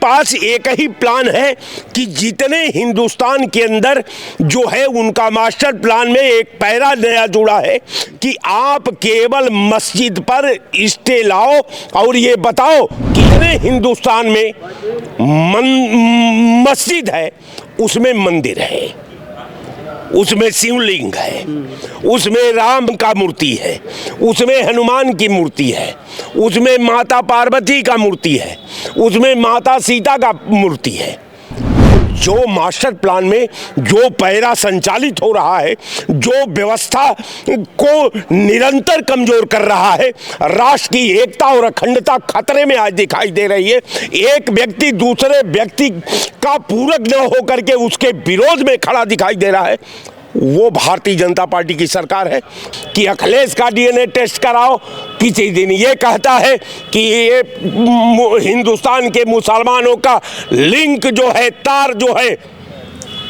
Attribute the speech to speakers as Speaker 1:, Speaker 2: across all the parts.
Speaker 1: पास एक ही प्लान है कि जितने हिंदुस्तान के अंदर जो है उनका मास्टर प्लान में एक पैरा नया जुड़ा है कि आप केवल मस्जिद पर स्टे लाओ और ये बताओ कितने हिंदुस्तान में मस्जिद है, उसमें मंदिर है, उसमें शिवलिंग है, उसमें राम का मूर्ति है, उसमें हनुमान की मूर्ति है, उसमें माता पार्वती का मूर्ति है, उसमें माता सीता का मूर्ति है। जो मास्टर प्लान में जो पैरा संचालित हो रहा है, जो व्यवस्था को निरंतर कमजोर कर रहा है, राष्ट्र की एकता और अखंडता खतरे में आज दिखाई दे रही है। एक व्यक्ति दूसरे व्यक्ति का पूरक न होकर के उसके विरोध में खड़ा दिखाई दे रहा है। वो भारतीय जनता पार्टी की सरकार है कि अखिलेश का डीएनए टेस्ट कराओ, किसी दिन ये कहता है कि ये हिंदुस्तान के मुसलमानों का लिंक जो है, तार जो है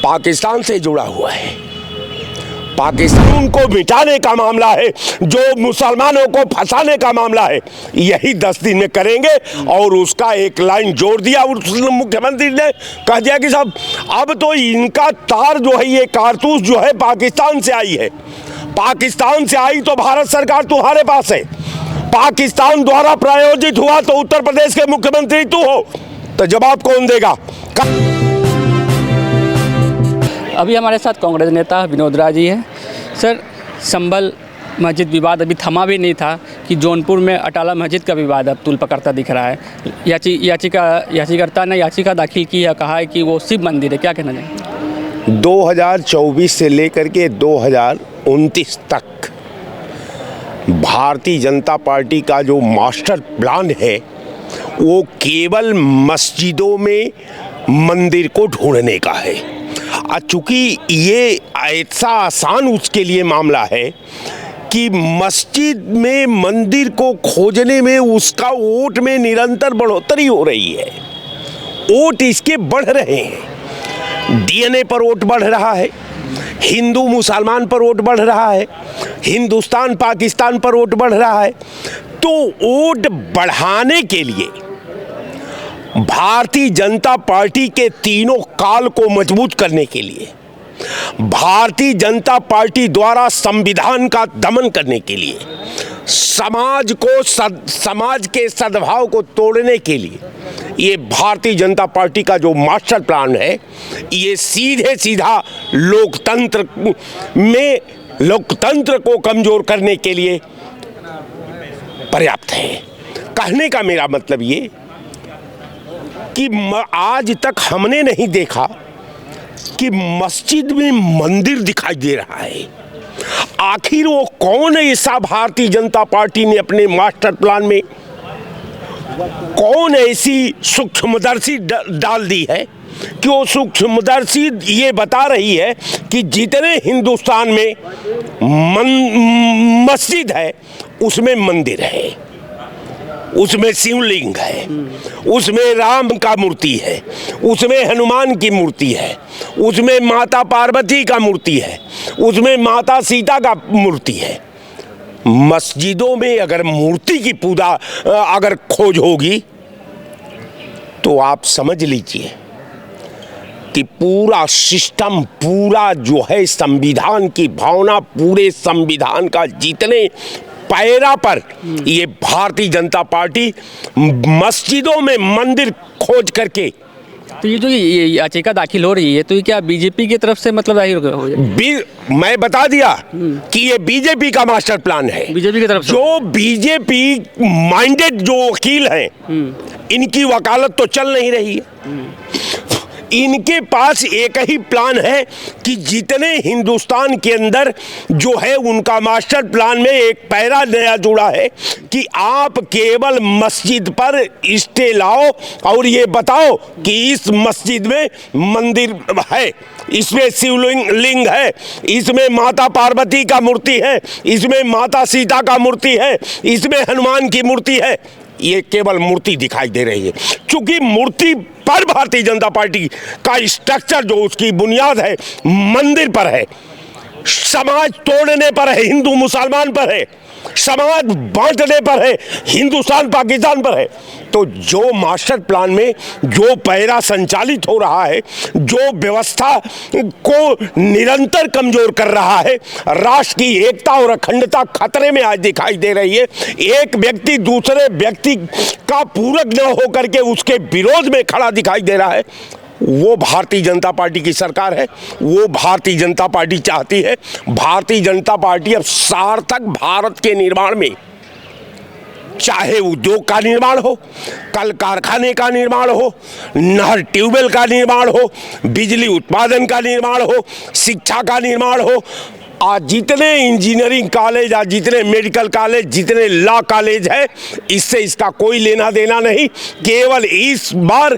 Speaker 1: पाकिस्तान से जुड़ा हुआ है, पाकिस्तान को मिटाने का मामला है, जो मुसलमानों को फंसाने का मामला है, यही 10 दिन में करेंगे। और उसका एक लाइन जोड़ दिया उस मुख्यमंत्री ने, कह दिया कि साहब अब तो इनका तार जो है, ये कारतूस जो है पाकिस्तान से आई है, पाकिस्तान से आई तो भारत सरकार तुम्हारे पास है, पाकिस्तान द्वारा प्रायोजित हुआ तो उत्तर प्रदेश के मुख्यमंत्री तू हो, तो जवाब कौन देगा?
Speaker 2: अभी हमारे साथ कांग्रेस नेता विनोद राय जी हैं। सर, संभल मस्जिद विवाद अभी थमा भी नहीं था कि जौनपुर में अटाला मस्जिद का विवाद अब तूल पकड़ता दिख रहा है। याचिकाकर्ता ने याचिका दाखिल की है, कहा है कि वो शिव मंदिर है, क्या कहना चाहिए?
Speaker 1: 2024 से लेकर के 2029 तक भारतीय जनता पार्टी का जो मास्टर प्लान है वो केवल मस्जिदों में मंदिर को ढूंढने का है। चूँकि ये ऐसा आसान उसके लिए मामला है कि मस्जिद में मंदिर को खोजने में उसका वोट में निरंतर बढ़ोतरी हो रही है, वोट इसके बढ़ रहे हैं, डीएनए पर वोट बढ़ रहा है, हिंदू मुसलमान पर वोट बढ़ रहा है, हिंदुस्तान पाकिस्तान पर वोट बढ़ रहा है। तो वोट बढ़ाने के लिए भारतीय जनता पार्टी के तीनों काल को मजबूत करने के लिए, भारतीय जनता पार्टी द्वारा संविधान का दमन करने के लिए, समाज के सद्भाव को तोड़ने के लिए, ये भारतीय जनता पार्टी का जो मास्टर प्लान है ये सीधे सीधा लोकतंत्र को कमजोर करने के लिए पर्याप्त है। कहने का मेरा मतलब ये कि आज तक हमने नहीं देखा कि मस्जिद में मंदिर दिखाई दे रहा है। आखिर वो कौन ऐसा भारतीय जनता पार्टी ने अपने मास्टर प्लान में कौन ऐसी सूक्ष्मदर्शी डाल दी है कि वो सूक्ष्मदर्शी ये बता रही है कि जितने हिंदुस्तान में मस्जिद है उसमें मंदिर है, उसमें शिवलिंग है, उसमें राम का मूर्ति है, उसमें हनुमान की मूर्ति है, उसमें माता पार्वती का मूर्ति है, उसमें माता सीता का मूर्ति है। मस्जिदों में अगर मूर्ति की पूजा अगर खोज होगी तो आप समझ लीजिए कि पूरा सिस्टम, पूरा जो है संविधान की भावना, पूरे संविधान का जितने पैरा पर ये भारतीय जनता पार्टी मस्जिदों में मंदिर खोज करके।
Speaker 2: तो ये जो ये याचिका दाखिल हो रही है तो ये क्या बीजेपी की तरफ से मतलब दाखिल हो गया?
Speaker 1: मैं बता दिया कि ये बीजेपी का मास्टर प्लान है।
Speaker 2: बीजेपी की तरफ से
Speaker 1: जो बीजेपी माइंडेड जो वकील हैं इनकी वकालत तो चल नहीं रही है। इनके पास एक ही प्लान है कि जितने हिंदुस्तान के अंदर जो है उनका मास्टर प्लान में एक पैरा नया जुड़ा है कि आप केवल मस्जिद पर स्टे लाओ और ये बताओ कि इस मस्जिद में मंदिर है, इसमें शिवलिंग है, इसमें माता पार्वती का मूर्ति है, इसमें माता सीता का मूर्ति है, इसमें हनुमान की मूर्ति है। ये केवल मूर्ति दिखाई दे रही है, क्योंकि मूर्ति पर भारतीय जनता पार्टी का स्ट्रक्चर जो उसकी बुनियाद है मंदिर पर है, समाज तोड़ने पर है, हिंदू मुसलमान पर है, समाज बांटने पर है, हिंदुस्तान पाकिस्तान पर है। तो जो मास्टर प्लान में जो पैरा संचालित हो रहा है, जो व्यवस्था को निरंतर कमजोर कर रहा है, राष्ट्र की एकता और अखंडता खतरे में आज दिखाई दे रही है। एक व्यक्ति दूसरे व्यक्ति का पूरक न होकर के उसके विरोध में खड़ा दिखाई दे रहा है। वो भारतीय जनता पार्टी की सरकार है, वो भारतीय जनता पार्टी चाहती है। भारतीय जनता पार्टी अब सार्थक भारत के निर्माण में, चाहे उद्योग का निर्माण हो, कल कारखाने का निर्माण हो, नहर ट्यूबवेल का निर्माण हो, बिजली उत्पादन का निर्माण हो, शिक्षा का निर्माण हो, आज जितने इंजीनियरिंग कॉलेज, आज जितने मेडिकल कॉलेज, जितने लॉ कॉलेज है, इससे इसका कोई लेना देना नहीं। केवल इस बार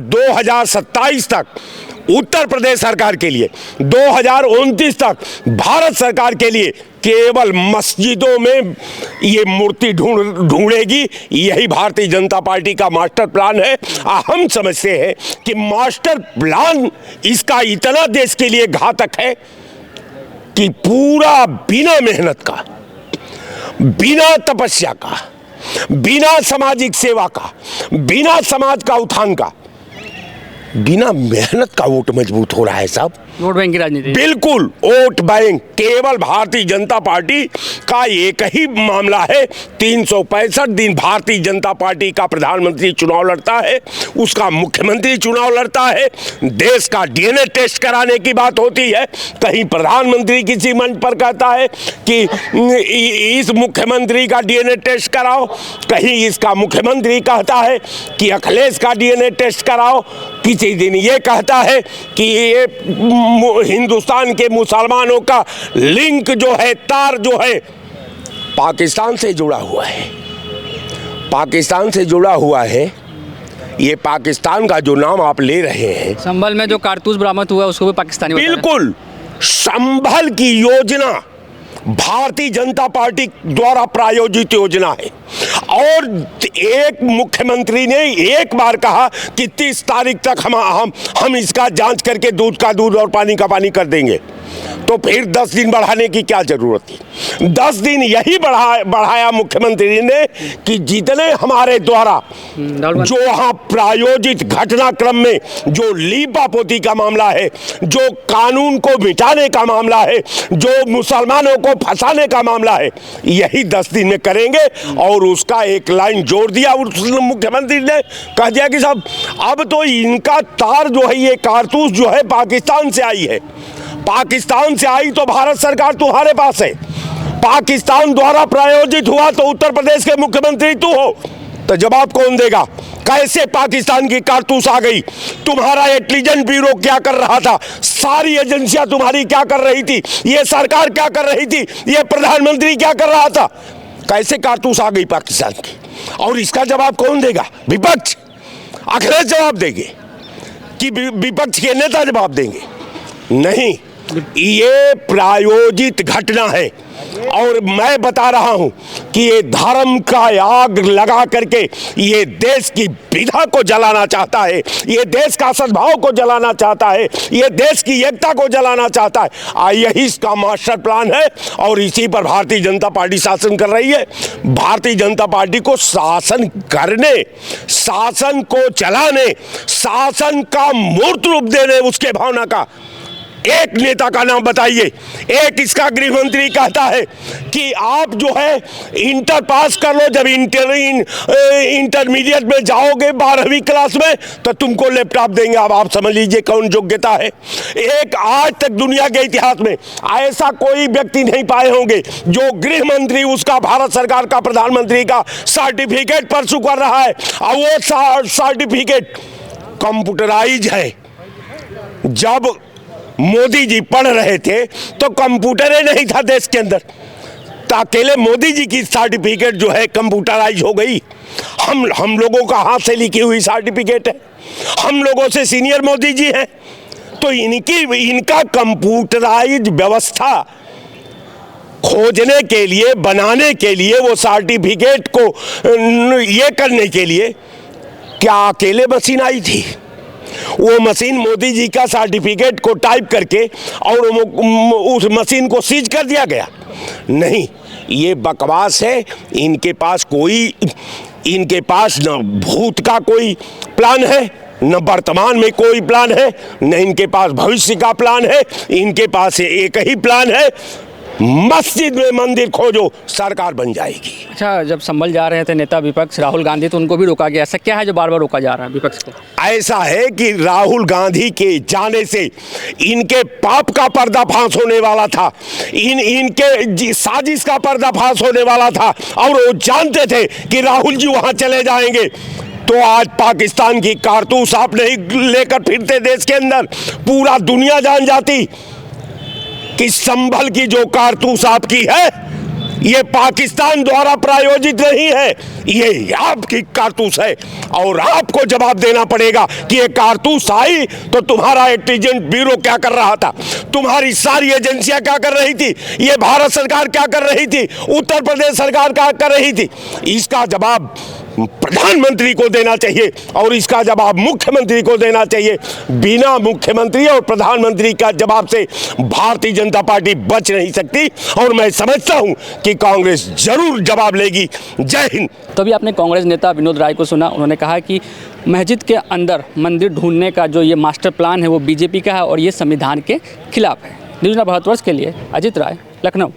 Speaker 1: 2027 तक उत्तर प्रदेश सरकार के लिए, 2029 तक भारत सरकार के लिए केवल मस्जिदों में ये मूर्ति ढूंढेगी। यही भारतीय जनता पार्टी का मास्टर प्लान है। हम समझते हैं कि मास्टर प्लान इसका इतना देश के लिए घातक है कि पूरा बिना मेहनत का, बिना तपस्या का, बिना सामाजिक सेवा का, बिना समाज का उत्थान का, बिना मेहनत का वोट मजबूत हो रहा है साहब।
Speaker 2: वोट बैंक की राजनीति,
Speaker 1: बिल्कुल वोट बैंक। केवल भारतीय जनता पार्टी का एक ही मामला है, 365 दिन भारतीय जनता पार्टी का प्रधानमंत्री चुनाव लड़ता है, उसका मुख्यमंत्री चुनाव लड़ता है, देश का डीएनए टेस्ट कराने की बात होती है। कहीं प्रधानमंत्री किसी मंच पर कहता है कि इस मुख्यमंत्री का डीएनए टेस्ट कराओ, कहीं इसका मुख्यमंत्री कहता है कि अखिलेश का डीएनए टेस्ट कराओ, किसी दिन ये कहता है कि ये हिंदुस्तान के मुसलमानों का लिंक जो है, तार जो है, पाकिस्तान से जुड़ा हुआ है, पाकिस्तान से जुड़ा हुआ है। ये पाकिस्तान का जो नाम आप ले रहे हैं,
Speaker 2: संभल में जो कारतूस बरामद हुआ उसको भी पाकिस्तानी,
Speaker 1: बिल्कुल संभल की योजना भारतीय जनता पार्टी द्वारा प्रायोजित योजना है। और एक मुख्यमंत्री ने एक बार कहा कि 30 तारीख तक हम इसका जांच करके दूध का दूध और पानी का पानी कर देंगे। तो फिर 10 दिन बढ़ाने की क्या जरूरत थी? 10 दिन यही बढ़ाया मुख्यमंत्री ने कि जितने हमारे द्वारा जो वहाँ प्रायोजित घटनाक्रम में जो लीपापोती का मामला है, जो कानून को मिटाने का मामला है, जो मुसलमानों को फंसाने का मामला है, यही 10 दिन में करेंगे। और उसका एक लाइन जोड़ दिया उस मुख्यमंत्री ने, कह दिया कि साहब अब तो इनका तार जो है, ये कारतूस जो है पाकिस्तान से आई है, पाकिस्तान से आई तो भारत सरकार तुम्हारे पास है, पाकिस्तान द्वारा प्रायोजित हुआ तो उत्तर प्रदेश के मुख्यमंत्री तू हो, तो जवाब कौन देगा? कैसे पाकिस्तान की कारतूस आ गई? तुम्हारा इंटेलिजेंस ब्यूरो क्या कर रहा था? सारी एजेंसियां तुम्हारी क्या कर रही थी? ये सरकार क्या कर रही थी? ये प्रधानमंत्री क्या कर रहा था? कैसे कारतूस आ गई पाकिस्तान की? और इसका जवाब कौन देगा? विपक्ष, अखिलेश जवाब देंगे कि विपक्ष के नेता जवाब देंगे? नहीं, ये प्रायोजित घटना है। और मैं बता रहा हूं कि ये धर्म का आग लगा करके ये देश की विधा को जलाना चाहता है, ये देश का सद्भाव को जलाना चाहता है, ये देश की एकता को जलाना चाहता है। यही इसका मास्टर प्लान है और इसी पर भारतीय जनता पार्टी शासन कर रही है। भारतीय जनता पार्टी को शासन करने, शासन को चलाने, शासन का मूर्त रूप देने, उसके भावना का एक नेता का नाम बताइए। एक इसका गृह मंत्री कहता है कि आप जो है इंटर पास कर लो, जब इंटरमीडिएट में जाओगे 12वीं क्लास में तो तुमको लैपटॉप देंगे। अब आप समझ लीजिए कौन योग्यता है। एक आज तक दुनिया के इतिहास में ऐसा कोई व्यक्ति नहीं पाए होंगे जो गृह मंत्री उसका भारत सरकार का प्रधानमंत्री का सर्टिफिकेट परसू कर रहा है और वो सर्टिफिकेट कंप्यूटराइज है। जब मोदी जी पढ़ रहे थे तो कंप्यूटर ही नहीं था देश के अंदर, तो अकेले मोदी जी की सर्टिफिकेट जो है कंप्यूटराइज हो गई। हम लोगों का हाथ से लिखी हुई सर्टिफिकेट है, हम लोगों से सीनियर मोदी जी हैं, तो इनका कंप्यूटराइज व्यवस्था खोजने के लिए, बनाने के लिए, वो सर्टिफिकेट को ये करने के लिए क्या अकेले मशीन आई थी? वो मशीन मोदी जी का सर्टिफिकेट को टाइप करके और उस मशीन को सीज कर दिया गया? नहीं, ये बकवास है। इनके पास कोई इनके पास न भूत का कोई प्लान है, न वर्तमान में कोई प्लान है, न इनके पास भविष्य का प्लान है। इनके पास एक ही प्लान है, मस्जिद में मंदिर खोजो, सरकार बन जाएगी।
Speaker 2: अच्छा, जब संभल जा रहे थे नेता विपक्ष राहुल गांधी, तो उनको भी रोका गया। ऐसा क्या है जो बार बार रोका जा रहा है विपक्ष को?
Speaker 1: ऐसा है कि राहुल गांधी के जाने से इनके पाप का पर्दाफाश होने वाला था, इनके साजिश का पर्दाफाश होने वाला था, और वो जानते थे कि राहुल जी वहां चले जाएंगे तो आज पाकिस्तान की कारतूस आप नहीं लेकर फिरते देश के अंदर, पूरा दुनिया जान जाती कि संभल की जो कारतूस आपकी है ये पाकिस्तान द्वारा प्रायोजित नहीं है, ये आपकी कारतूस है। और आपको जवाब देना पड़ेगा कि ये कारतूस आई तो तुम्हारा इंटेलिजेंस ब्यूरो क्या कर रहा था, तुम्हारी सारी एजेंसियां क्या कर रही थी, ये भारत सरकार क्या कर रही थी, उत्तर प्रदेश सरकार क्या कर रही थी। इसका जवाब प्रधानमंत्री को देना चाहिए और इसका जवाब मुख्यमंत्री को देना चाहिए। बिना मुख्यमंत्री और प्रधानमंत्री का जवाब से भारतीय जनता पार्टी बच नहीं सकती, और मैं समझता हूं कि कांग्रेस जरूर जवाब लेगी। जय हिंद।
Speaker 2: तभी आपने कांग्रेस नेता विनोद राय को सुना, उन्होंने कहा कि मस्जिद के अंदर मंदिर ढूंढने का जो ये मास्टर प्लान है वो बीजेपी का है और ये संविधान के खिलाफ है। न्यूज़ 9 भारतवर्ष के लिए अजित राय, लखनऊ।